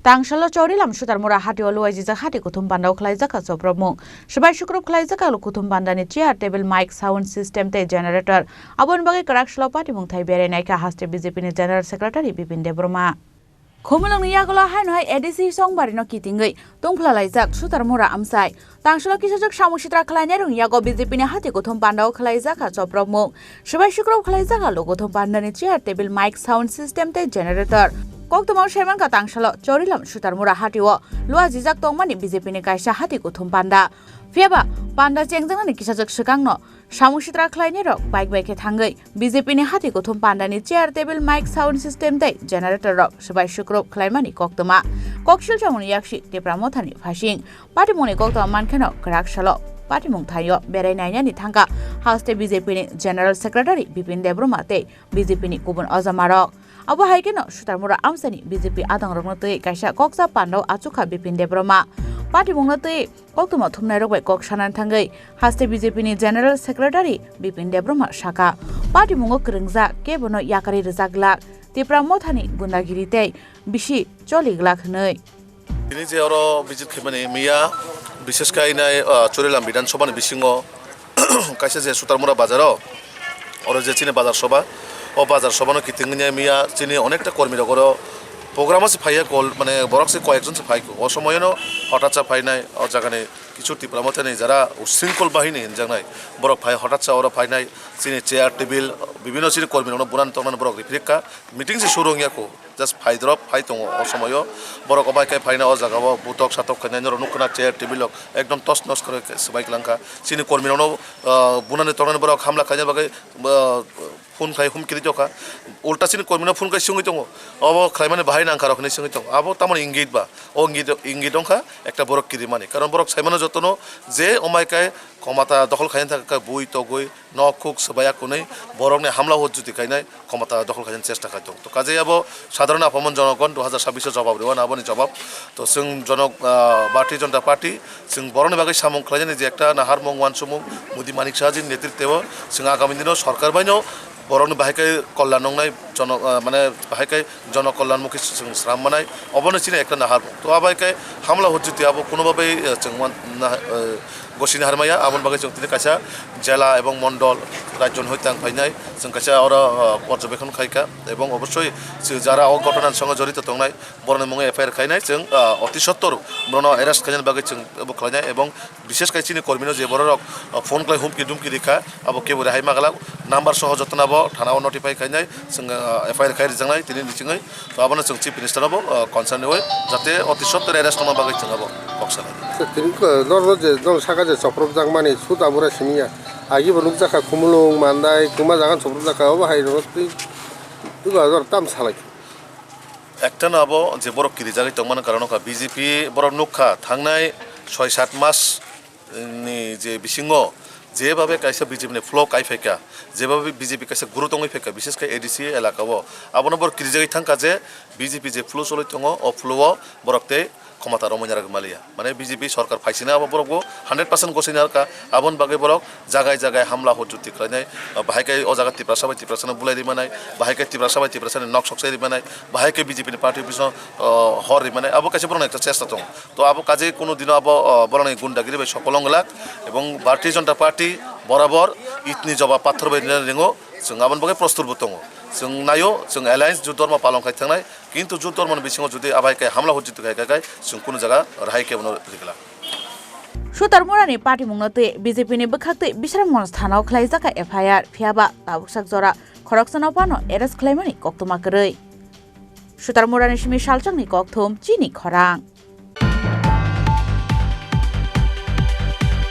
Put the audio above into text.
Tangsalo Charilam Sutarmura Hatio Luwajijak Hati Kuthum Pandao Khlaijakha Choprobmung Swbai Sukurubh Khlaijakha Lukuthum Pandani chair table mic sound system te generator Aboni bagwi Kraksalo Patimungthai Beraiwi Naikha Haste Bipin General Secretary Bipin Debbarma Khomulung Yakarwi hainoi edisi songbari no kitingei tongphalaijak Sutarmura amsai Tangsalo kisajak samusitra khlainai Rwjaglak BJP ni Hati Kuthum Pandao Khlaijakha Choprobmung Swbai Sukurubh Khlaijakha Lukuthum Pandani chair table mic sound system te generator Kuthum Sherman ka Tangsalo Charilam Sutarmura Hatio Luwajijak tongmani BJP ni kaisa Hati Kuthum Panda Fiaba Panda chengjangni kisajak swkangno samusitra khlainai rok bike ke thangai BJP ni Hati Kuthum Pandani chair table mic sound system tei generator rok Swbai Sukurubh khlaimani koktoma kokshil chamuni yakshi Debbarma thani phasing Patimungni koktoma mankheno Kraksalo Patimungthai Beraiwi nainani thangka Haste BJP ni General Secretary Bipin Debbarma tei BJP ni kubun azamarok Abo haikeno Sutarmura amsani BJP adangrokno tei kaisa koksa Pandao achukha Bipin Debbarma Patimungno tei koktoma thumnai rokbai kok sanan thangai Haste BJP ni General Secretary Bipin Debbarma Sakha Patimungo Khorang Kebono Yakarwi Rwjaglak Tripura mothani gundagiri tei bisi choliglak hnoi Ini je oro visit khemani miya বিশেষ করে চরিলাম বিধানসভার বিশিঙ্গ কাছে যে সুতারমুরা বাজারও ওর যে চিনি বাজার সভা ও বাজার সভানো কিতিংনি মিয়া চিনি অনেকটা কর্মীরা করে প্রোগ্রাম আছে ফাইয়া কল মানে বরকসে কয়েকজন ফাই ও সময়নো হঠাৎ ফাইনাই ও জায়গানে কিছু ত্রিপুরা মতে নেই যারা উশৃঙ্খল বাহিনী হিনজাংনাই বরক ফাই হঠাৎ ওরা ফাইনাই চিনি চেয়ার টেবিল বিভিন্ন চিনি কর্মীরা বুনান তখন বরক রিফ্রিকা মিটিং যে শুরু ইয়াকো জাস্ট ফাই দ্রপ ফাই দङ অসময় বরক অবাইকাই ফাইনা ও জায়গা বুতক সাতক খাইনাই নুকনা চেয়ার টেবিল একদম টস নস করে সবাই লাঙ্কা চিনি কর্মীরা বুনানে তখন বরক হামলা খাইনা বাকে ফোন খাই হুমকিরি জখা উল্টা চিনি কর্মীরা ফোন খাই সঙ্গে দङ অব খাইমানে বাহাই নাঙ্কা রখনি সঙ্গে দङ আবো তামান ইঙ্গিত বা ও ইঙ্গিত দংখা একটা বরক কিরি মানে কারণ বরক সাইমানো যতন যে অমাইকায় ক্ষমতা দখল খাইন থাকা বই তগই নখুক সবাইয়া কোনেই বরকনে হামলা হজ্জুতি খাইনাই ক্ষমতা দখল খাইন চেষ্টা খাইত তো কাজে আবো সাধারণ আপামন জনগণ 2026 জবাব দেওয়ান আবনি জবাব তো जों জনক ভারতীয় জনতা পার্টি जों বরনে বাগै সামং খাইনি যে একটা নাহার মংওয়ান সুমুং মুদি মানিক সাহাজির নেতৃত্বেও जों আগামী দিনও সরকার বাইনো বরং বাহাইকাই কল্যাণ নংনাই জন মানে বাহাইকাই জনকল্যাণমুখী শ্রাম মানাই অবনচিনে একটা নাহার তো আবাইকাই হামলা হজ্জুতি আবো কোনোভাবেই जों গসিনি হারমাইয়া আমন বাগै जों তিনি কাইসা জেলা এবং মন্ডল রাজ্য হইতাং ফাইনাই जों কাইসা ওরা পর্যবেক্ষণ খাইকা এবং অবশ্যই যারা ও ঘটনার সঙ্গে জড়িত তংনাই বরনে মুঙে এফআইআর খাইনাই जों অতি সত্তর বরন অ্যারেস্ট খাইনার বাগै जों খাইনাই এবং বিশেষ করে চিনি কর্মীনো যে বড় ফোন খাই হুমকি দুমকি রেখা আবো কেবো রেহাই মাগলা নাম্বার সহ যতনাবো থানাও নোটিফাই খাইনাই जों এফআইআর খাই রিজাংনাই তিনি নিচিङै তো আবনো जों চিফ মিনিস্টারবো কনসার্ন হই যাতে অতি সত্তর অ্যারেস্ট হমা বাগै जों আবো কক্সাল তিনি নরবো যে সাকা যে চপ্রবজাং মানে সুতামুরা সিনিয়া আগে Rwjaglak khumulung mandai kuma jangan Choprobmung bahai roti juga tam salai একটা নাবো যে বড় কিরি জায়গায় তংমান কারণ বিজেপি বড় নুখা থাংনাই 6-7 মাস নি যে বিশিঙ্গ যেভাবে কাইসা বিজেপি নে ফ্লো কাই ফেকা যেভাবে বিজেপি কাইসা গুরুত্বই ফেকা বিশেষ করে এডিসি এলাকাও আবনো বড় কিরি জায়গায় থাকা যে বিজেপি যে ফ্লো চলে দङ ও ফ্লো বরকতে ক্ষমতা রমইনার মালিয়া মানে বিজেপি সরকার ফাইসিনা আবো বরকবো 100% গসিনারকা আবন বাগে বরক জায়গায় জায়গায় হামলা হজ্জুতি খাইনাই বাহাইকাই ও জায়গা ত্রিপুরা বুলাই রিমানাই বাহাইকাই ত্রিপুরা নক সকসাই রিমানাই বাহাইকাই বিজেপি পার্টি পিছন হর রিমানাই আবো কাছে বরং একটা চেষ্টা দङ তো আবো কাজে কোনো দিনও আবো বরং গুন্ডাগিরি বাই সকলংলাক এবং ভারতীয় জনতা পার্টি বরাবর ইতনি জবাব পাথর বাই রিঙো जों आबन बागै प्रस्तुतबो दङ जों नायो जों एलायन्स जुद्धर्म पालन खाय थांनाय किन्तु जुद्धर्मन बिसिङाव जुदि आबायकाय हामला हज्जित खायकाय जों कुनु जागा राहाय केबनो रिगला Sutarmurani Patimungno tei BJP ni bwkhakte Bisramgঞ্জ থানাও Khlaijakha FIR phiaba tabuksak jora Khorang pano arrest khlaimani koktoma kwrwi Sutarmurani simi salchangni Kuthum Chini Khorang